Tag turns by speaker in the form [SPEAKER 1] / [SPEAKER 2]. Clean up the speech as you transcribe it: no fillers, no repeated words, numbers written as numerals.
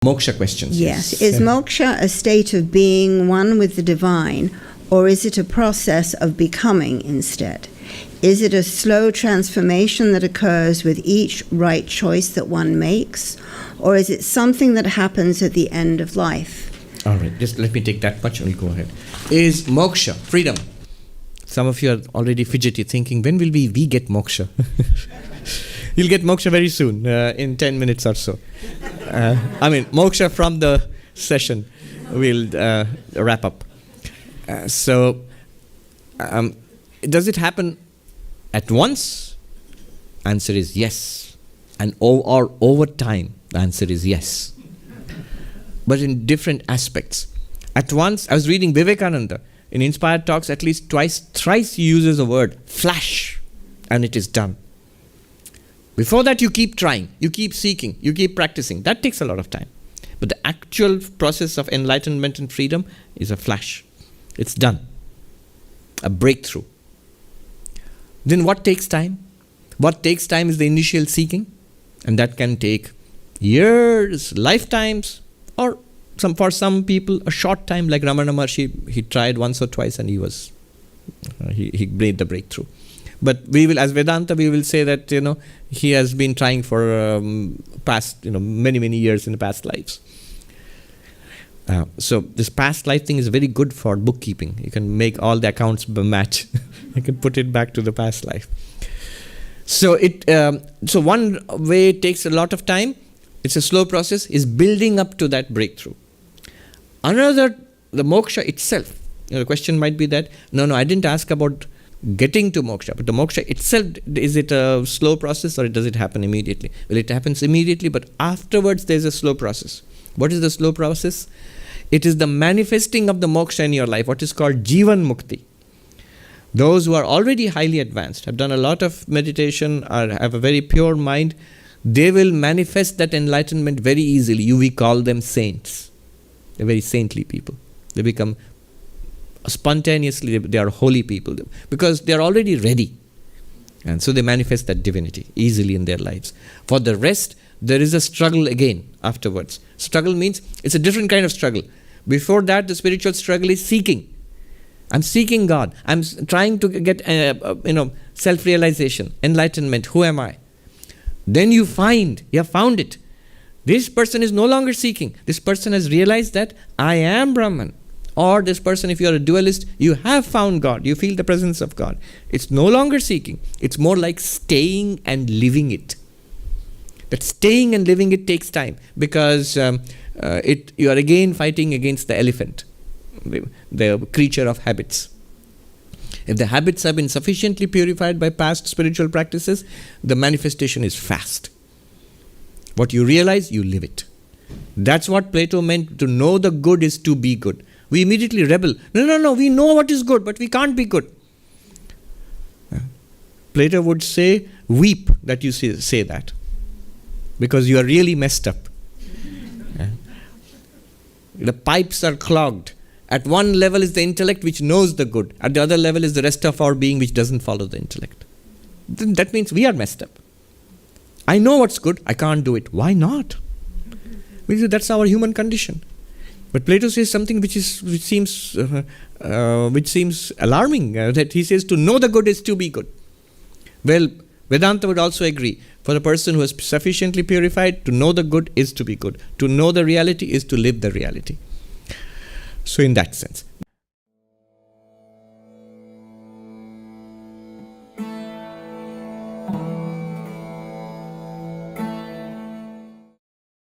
[SPEAKER 1] Moksha questions.
[SPEAKER 2] Yes. Is moksha a state of being one with the divine, or is it a process of becoming instead? Is it a slow transformation that occurs with each right choice that one makes, or is it something that happens at the end of life?
[SPEAKER 1] All right, just let me take that much and we'll go ahead. Is moksha, freedom? Some of you are already fidgety, thinking, when will we get moksha? You'll get moksha very soon, in 10 minutes or so. Moksha from the session. We'll wrap up. Does it happen at once? Answer is yes. And or over time, the answer is yes. But in different aspects. At once, I was reading Vivekananda. In Inspired Talks, at least thrice he uses the word flash, and it is done. Before that, you keep trying, you keep seeking, you keep practicing. That takes a lot of time. But the actual process of enlightenment and freedom is a flash. It's done. A breakthrough. Then what takes time? What takes time is the initial seeking, and that can take years, lifetimes, or for some people a short time, like Ramana Maharshi. He tried once or twice and he made the breakthrough. But we will, as Vedanta, we will say that he has been trying for past many years in the past lives. So this past life thing is very good for bookkeeping. You can make all the accounts match. You can put it back to the past life. So one way it takes a lot of time. It's a slow process. Is building up to that breakthrough. Another, the moksha itself. The question might be that no, I didn't ask about getting to moksha, but the moksha itself, is it a slow process or does it happen immediately? Well, it happens immediately, but afterwards there's a slow process. What is the slow process? It is the manifesting of the moksha in your life, what is called Jivan Mukti. Those who are already highly advanced, have done a lot of meditation, or have a very pure mind, they will manifest that enlightenment very easily. We call them saints. They're very saintly people. They become spontaneously, they are holy people because they are already ready. And so they manifest that divinity easily in their lives. For the rest, there is a struggle again afterwards. Struggle means it's a different kind of struggle. Before that, the spiritual struggle is seeking. I'm seeking God. I'm trying to get self-realization, enlightenment. Who am I? Then you have found it. This person is no longer seeking. This person has realized that I am Brahman. Or this person, if you are a dualist, you have found God. You feel the presence of God. It's no longer seeking. It's more like staying and living it. That staying and living it takes time because you are again fighting against the elephant, the creature of habits. If the habits have been sufficiently purified by past spiritual practices, the manifestation is fast. What you realize, you live it. That's what Plato meant. To know the good is to be good. We immediately rebel. No, we know what is good, but we can't be good. Plato would say, weep that you say that. Because you are really messed up. The pipes are clogged. At one level is the intellect which knows the good. At the other level is the rest of our being which doesn't follow the intellect. Then that means we are messed up. I know what's good, I can't do it. Why not? Because that's our human condition. But Plato says something which seems alarming. That he says to know the good is to be good. Well, Vedanta would also agree. For the person who is sufficiently purified, to know the good is to be good. To know the reality is to live the reality. So in that sense.